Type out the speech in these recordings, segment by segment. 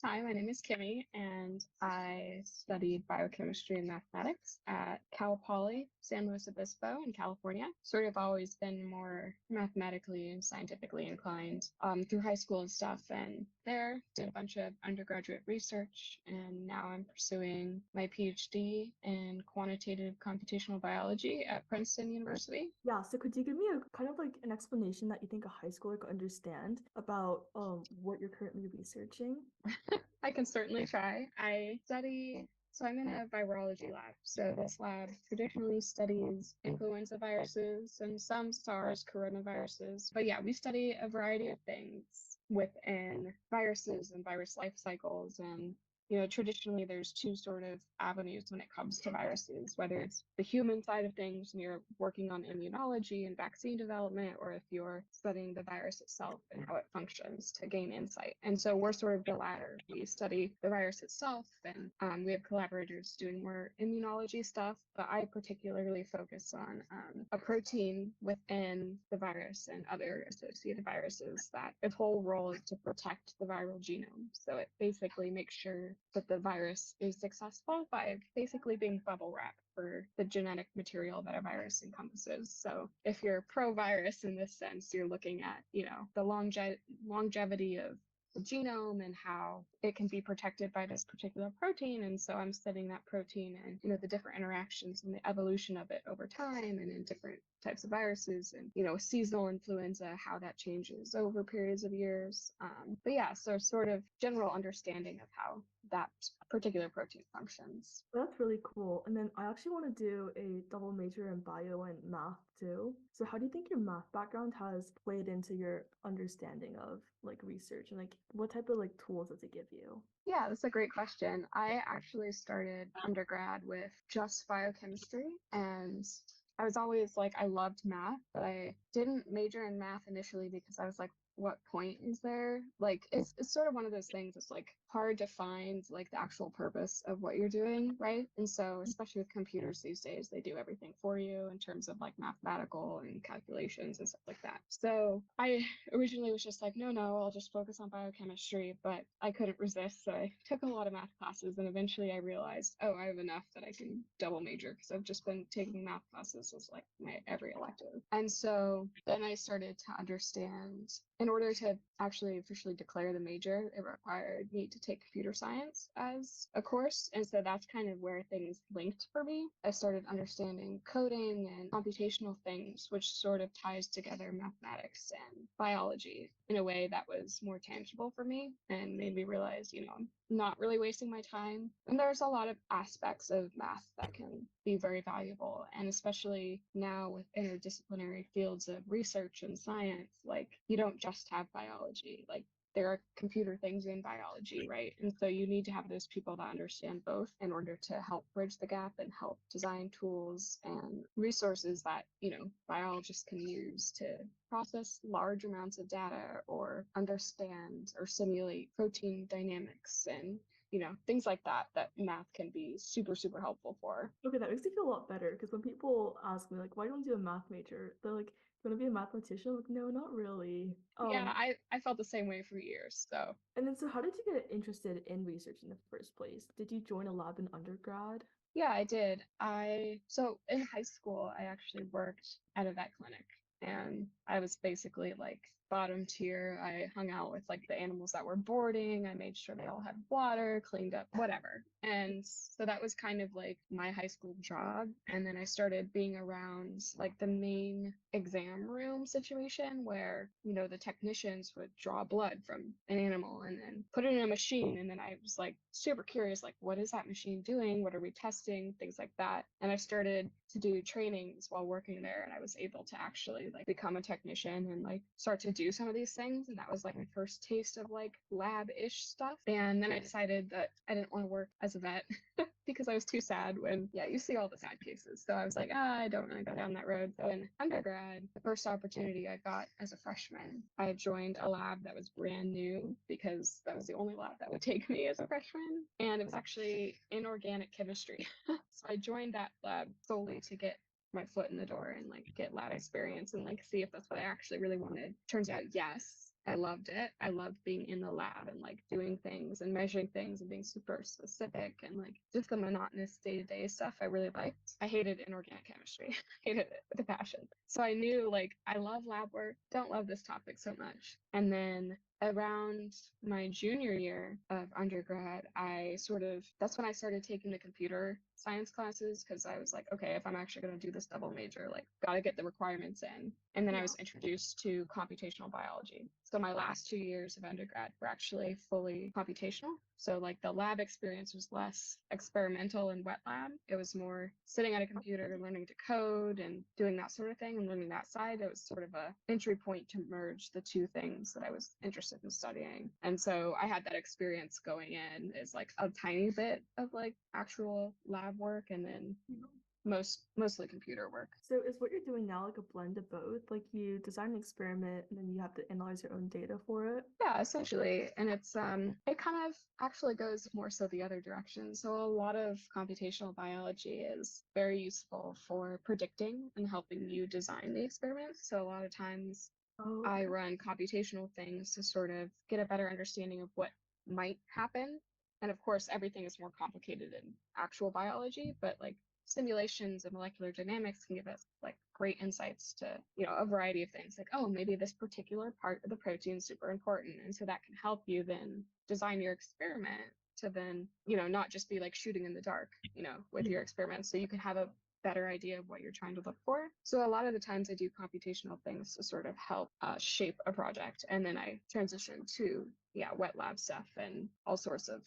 Hi, my name is Kimmy, and I studied biochemistry and mathematics at Cal Poly San Luis Obispo in California. Sort of always been more mathematically and scientifically inclined through high school and stuff. And there did a bunch of undergraduate research, and now I'm pursuing my PhD in quantitative computational biology at Princeton University. Yeah, so could you give me a kind of like an explanation that you think a high schooler could understand about what you're currently researching? I can certainly try. So I'm in a virology lab. So this lab traditionally studies influenza viruses and some SARS coronaviruses. But yeah, we study a variety of things within viruses and virus life cycles. And traditionally there's two sort of avenues when it comes to viruses, whether it's the human side of things and you're working on immunology and vaccine development, or if you're studying the virus itself and how it functions to gain insight. And so we're sort of the latter. We study the virus itself, and we have collaborators doing more immunology stuff, but I particularly focus on a protein within the virus and other associated viruses that its whole role is to protect the viral genome. So it basically makes sure that the virus is successful by basically being bubble wrap for the genetic material that a virus encompasses. So if you're pro-virus in this sense, you're looking at, the longevity of the genome and how it can be protected by this particular protein. And so I'm studying that protein and, the different interactions and the evolution of it over time and in different types of viruses and, seasonal influenza, how that changes over periods of years. But yeah, so sort of general understanding of how that particular protein functions. That's really cool. And then I actually want to do a double major in bio and math too. So how do you think your math background has played into your understanding of like research and like what type of like tools does it give you? Yeah, that's a great question. I actually started undergrad with just biochemistry, and I was always like, I loved math, but I didn't major in math initially because I was like, what point is there? Like, it's sort of one of those things. It's like hard to find like the actual purpose of what you're doing, right? And so, especially with computers these days, they do everything for you in terms of like mathematical and calculations and stuff like that. So I originally was just like, no, I'll just focus on biochemistry, but I couldn't resist. So I took a lot of math classes, and eventually I realized, oh, I have enough that I can double major because I've just been taking math classes as like my every elective. And so then I started to understand, in order to actually officially declare the major, it required me to take computer science as a course. And so that's kind of where things linked for me. I started understanding coding and computational things, which sort of ties together mathematics and biology in a way that was more tangible for me and made me realize, I'm not really wasting my time. And there's a lot of aspects of math that can be very valuable. And especially now with interdisciplinary fields of research and science, like you don't just have biology, like there are computer things in biology, right? And so you need to have those people that understand both in order to help bridge the gap and help design tools and resources that, biologists can use to process large amounts of data or understand or simulate protein dynamics and things like that math can be super, super helpful for. Okay, that makes me feel a lot better because when people ask me like, why don't you do a math major? They're like, you want to be a mathematician? I'm like, no, not really. Yeah, I felt the same way for years. So And then so how did you get interested in research in the first place? Did you join a lab in undergrad? yeah, I did. So in high school, I actually worked at a vet clinic, and I was basically like bottom tier. I hung out with like the animals that were boarding. I made sure they all had water, cleaned up, whatever. And so that was kind of like my high school job. And then I started being around like the main exam room situation where, the technicians would draw blood from an animal and then put it in a machine. And then I was like super curious, like, what is that machine doing? What are we testing? Things like that. And I started to do trainings while working there, and I was able to actually like become a technician and like start to do some of these things. And that was like my first taste of like lab-ish stuff. And then I decided that I didn't want to work as a vet because I was too sad when, yeah, you see all the sad cases. So I was like, I don't want to go down that road. So in undergrad, the first opportunity I got as a freshman, I joined a lab that was brand new because that was the only lab that would take me as a freshman. And it was actually inorganic chemistry. So I joined that lab solely to get my foot in the door and like get lab experience and like see if that's what I actually really wanted. Turns out, yes. I loved it. I loved being in the lab and like doing things and measuring things and being super specific and like just the monotonous day-to-day stuff I really liked. I hated inorganic chemistry. Hated it with a passion. So I knew like I love lab work, don't love this topic so much. And then around my junior year of undergrad, that's when I started taking the computer science classes because I was like, okay, if I'm actually going to do this double major, like, gotta get the requirements in. And then I Yeah. was introduced to computational biology. So my last 2 years of undergrad were actually fully computational. So, like, the lab experience was less experimental and wet lab. It was more sitting at a computer, learning to code and doing that sort of thing and learning that side. It was sort of a entry point to merge the two things that I was interested in studying. And so I had that experience going in as like a tiny bit of like actual lab work and then mostly computer work. So is what you're doing now like a blend of both? Like you design an experiment and then you have to analyze your own data for it? Yeah, essentially. And it kind of actually goes more so the other direction. So a lot of computational biology is very useful for predicting and helping you design the experiment. So a lot of times Oh, I okay. run computational things to sort of get a better understanding of what might happen. And of course, everything is more complicated in actual biology, but like simulations and molecular dynamics can give us like great insights to, a variety of things. Like, oh, maybe this particular part of the protein is super important. And so that can help you then design your experiment to then, not just be like shooting in the dark, with Yeah. your experiments. So you can have a better idea of what you're trying to look for. So a lot of the times I do computational things to sort of help shape a project. And then I transition to, wet lab stuff and all sorts of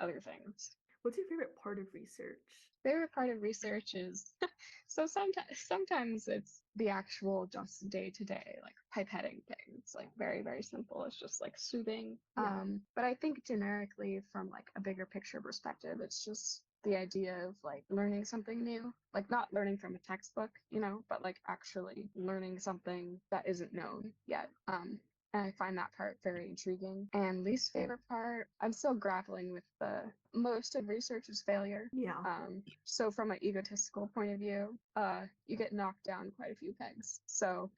other things. What's your favorite part of research? Favorite part of research is so sometimes it's the actual just day to day like pipetting things like very very simple, it's just like soothing, Yeah. but I think generically from like a bigger picture perspective it's just the idea of like learning something new, like not learning from a textbook, but like actually learning something that isn't known yet. And I find that part very intriguing. And least favorite part, I'm still grappling with the most of research is failure. Yeah. So from an egotistical point of view, you get knocked down quite a few pegs. So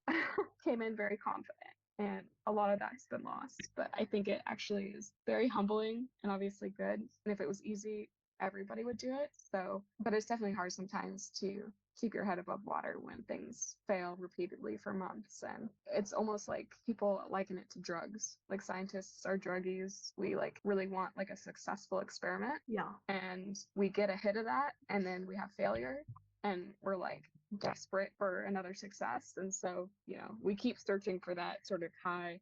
came in very confident. And a lot of that's been lost. But I think it actually is very humbling and obviously good. And if it was easy, everybody would do it. So, but it's definitely hard sometimes to keep your head above water when things fail repeatedly for months. And it's almost like people liken it to drugs. Like scientists are druggies. We like really want like a successful experiment Yeah. and we get a hit of that and then we have failure and we're like desperate for another success. And so, we keep searching for that sort of high,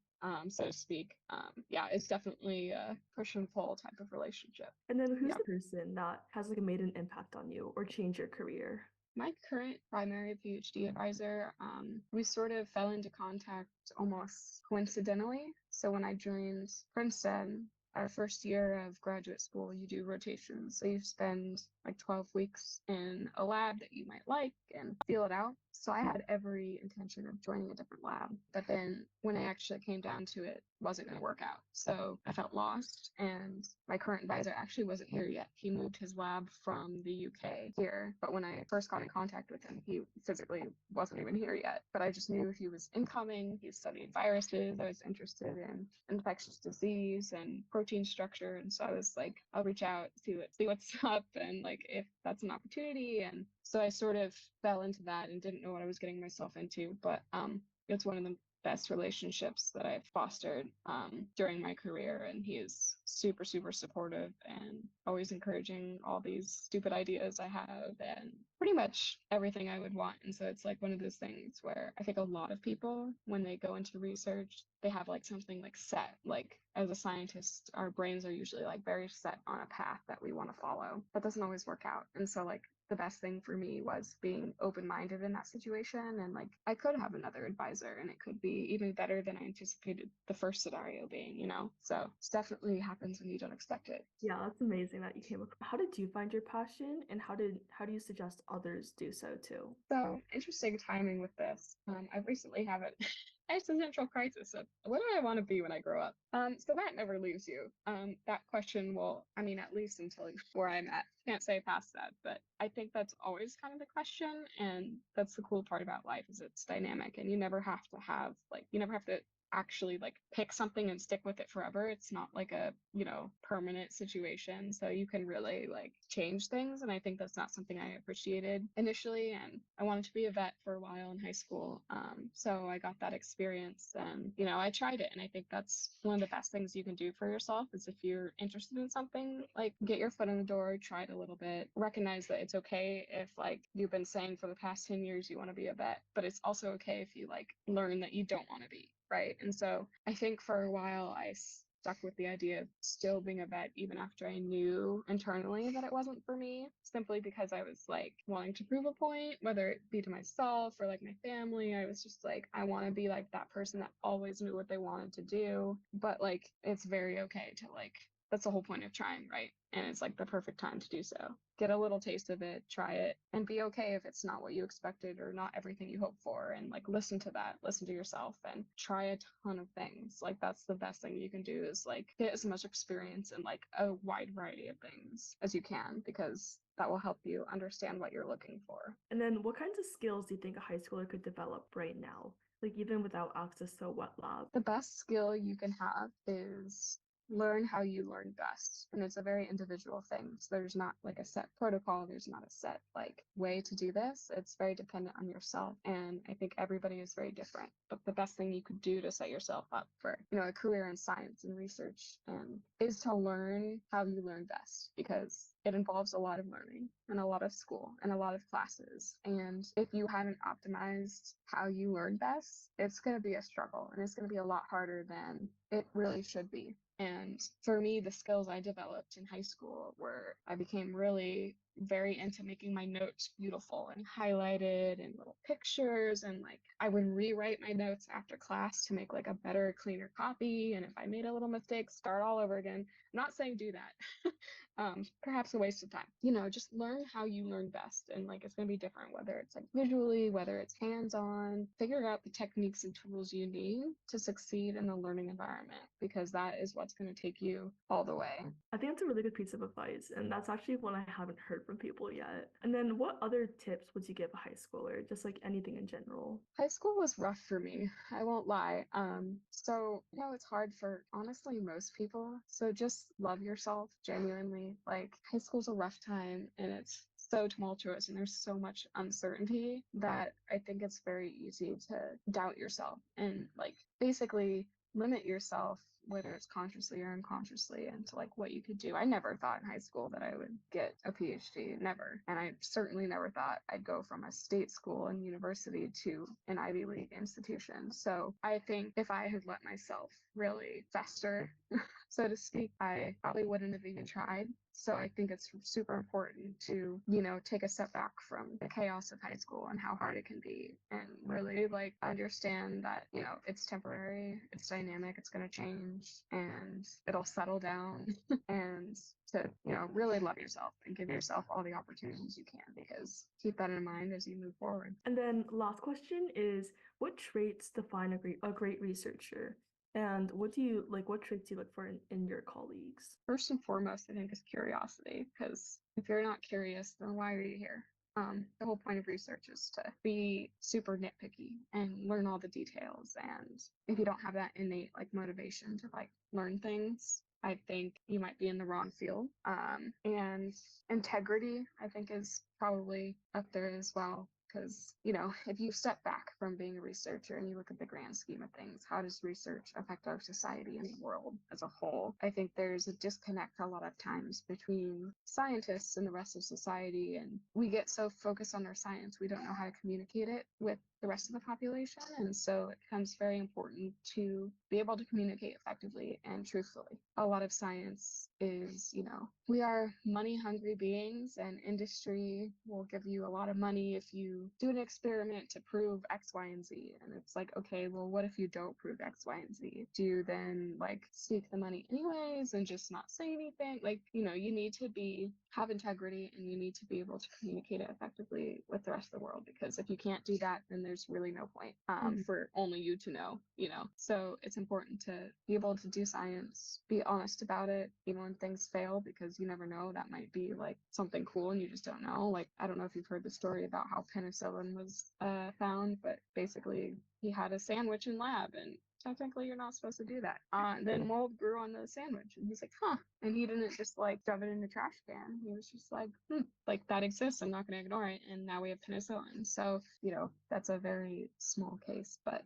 so to speak. Yeah, it's definitely a push and pull type of relationship. And then who's Yeah. the person that has like made an impact on you or changed your career? My current primary PhD advisor, we sort of fell into contact almost coincidentally. So when I joined Princeton, our first year of graduate school, you do rotations. So you spend like 12 weeks in a lab that you might like and feel it out. So I had every intention of joining a different lab. But then when it actually came down to it, wasn't going to work out. So I felt lost. And my current advisor actually wasn't here yet. He moved his lab from the UK here. But when I first got in contact with him, he physically wasn't even here yet. But I just knew he was incoming. He studied viruses. I was interested in infectious disease and protein structure. And so I was like, I'll reach out, see what's up and like if that's an opportunity. And so I sort of fell into that and didn't know what I was getting myself into. But it's one of the best relationships that I've fostered during my career. And he is super, super supportive and always encouraging all these stupid ideas I have and pretty much everything I would want. And so it's like one of those things where I think a lot of people, when they go into research, they have like something like set. Like as a scientist, our brains are usually like very set on a path that we want to follow. That doesn't always work out. And so like the best thing for me was being open-minded in that situation and like I could have another advisor and it could be even better than I anticipated the first scenario being, so it definitely happens when you don't expect it. Yeah, that's amazing that you came across. How did you find your passion and how do you suggest others do so too? So interesting timing with this. I've recently had an existential crisis of what do I want to be when I grow up? So that never leaves you. That question will, I mean, at least until where I'm at, can't say past that, but I think that's always kind of the question, and that's the cool part about life is it's dynamic, and you never have to actually like pick something and stick with it forever. It's not like a, permanent situation. So you can really like change things. And I think that's not something I appreciated initially. And I wanted to be a vet for a while in high school. So I got that experience and, I tried it. And I think that's one of the best things you can do for yourself is if you're interested in something, like get your foot in the door, try it a little bit, recognize that it's okay if like you've been saying for the past 10 years you want to be a vet, but it's also okay if you like learn that you don't want to be, right? And so I think for a while I stuck with the idea of still being a vet even after I knew internally that it wasn't for me, simply because I was like wanting to prove a point, whether it be to myself or like my family. I was just like, I want to be like that person that always knew what they wanted to do, but like it's very okay to like that's the whole point of trying, right? And it's like the perfect time to do so. Get a little taste of it, try it, and be okay if it's not what you expected or not everything you hoped for. And like listen to that, listen to yourself, and try a ton of things. Like that's the best thing you can do is like get as much experience in like a wide variety of things as you can, because that will help you understand what you're looking for. And then what kinds of skills do you think a high schooler could develop right now? Like even without access to a wet lab? The best skill you can have is learn how you learn best. And it's a very individual thing. So there's not like a set protocol, there's not a set like way to do this. It's very dependent on yourself. And I think everybody is very different. But the best thing you could do to set yourself up for, a career in science and research is to learn how you learn best, because it involves a lot of learning and a lot of school and a lot of classes. And if you haven't optimized how you learn best, it's going to be a struggle and it's going to be a lot harder than it really should be. And for me, the skills I developed in high school were I became really very into making my notes beautiful and highlighted and little pictures. And like I would rewrite my notes after class to make like a better, cleaner copy. And if I made a little mistake, start all over again. I'm not saying do that. Perhaps a waste of time. Just learn how you learn best. And like it's going to be different, whether it's like visually, whether it's hands on. Figure out the techniques and tools you need to succeed in the learning environment, because that is what's going to take you all the way. I think that's a really good piece of advice, and that's actually one I haven't heard from people yet. And then what other tips would you give a high schooler, just like anything in general? High school was rough for me, I won't lie. So it's hard for honestly most people. So just love yourself genuinely. Like high school's a rough time and it's so tumultuous and there's so much uncertainty that I think it's very easy to doubt yourself and like basically limit yourself, whether it's consciously or unconsciously, into like what you could do. I never thought in high school that I would get a PhD, never. And I certainly never thought I'd go from a state school and university to an Ivy League institution. So I think if I had let myself really fester, so to speak, I probably wouldn't have even tried. So I think it's super important to, take a step back from the chaos of high school and how hard it can be and really like understand that, it's temporary, it's dynamic, it's going to change and it'll settle down and to, really love yourself and give yourself all the opportunities you can, because keep that in mind as you move forward. And then last question is, what traits define a great researcher? And what traits do you look for in your colleagues? First and foremost, I think is curiosity, because if you're not curious, then why are you here? The whole point of research is to be super nitpicky and learn all the details. And if you don't have that innate like motivation to like learn things, I think you might be in the wrong field. And integrity, I think, is probably up there as well. Because, if you step back from being a researcher and you look at the grand scheme of things, how does research affect our society and the world as a whole? I think there's a disconnect a lot of times between scientists and the rest of society. And we get so focused on our science, we don't know how to communicate it with the rest of the population. And so it becomes very important to be able to communicate effectively and truthfully. A lot of science is, we are money hungry beings, and industry will give you a lot of money if you do an experiment to prove X, Y, and Z. And it's like, okay, well, what if you don't prove X, Y, and Z? Do you then like seek the money anyways and just not say anything? Like, you need to have integrity and you need to be able to communicate it effectively with the rest of the world, because if you can't do that, then there's really no point for only you to know. So it's important to be able to do science, be honest about it, even when things fail, because you never know, that might be like something cool and you just don't know. Like, I don't know if you've heard the story about how penicillin was found, but basically he had a sandwich in lab and technically you're not supposed to do that. Then mold grew on the sandwich, and he's like, huh. And he didn't just like shove it in the trash can. He was just like, like that exists. I'm not going to ignore it. And now we have penicillin. So, that's a very small case, but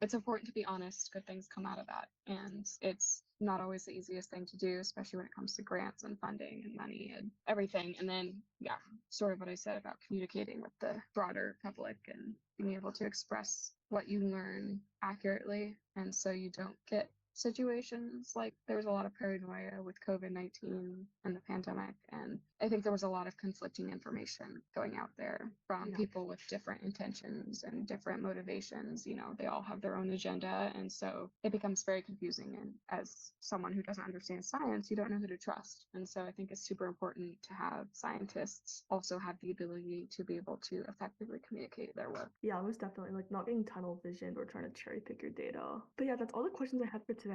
it's important to be honest. Good things come out of that. And it's not always the easiest thing to do, especially when it comes to grants and funding and money and everything. And then, yeah, sort of what I said about communicating with the broader public and being able to express what you learn accurately. And so you don't get situations like there was a lot of paranoia with COVID-19 and the pandemic. And I think there was a lot of conflicting information going out there from people with different intentions and different motivations. They all have their own agenda. And so it becomes very confusing. And as someone who doesn't understand science, you don't know who to trust. And so I think it's super important to have scientists also have the ability to be able to effectively communicate their work. Yeah, most definitely. Like not getting tunnel vision or trying to cherry pick your data. But yeah, that's all the questions I had for today.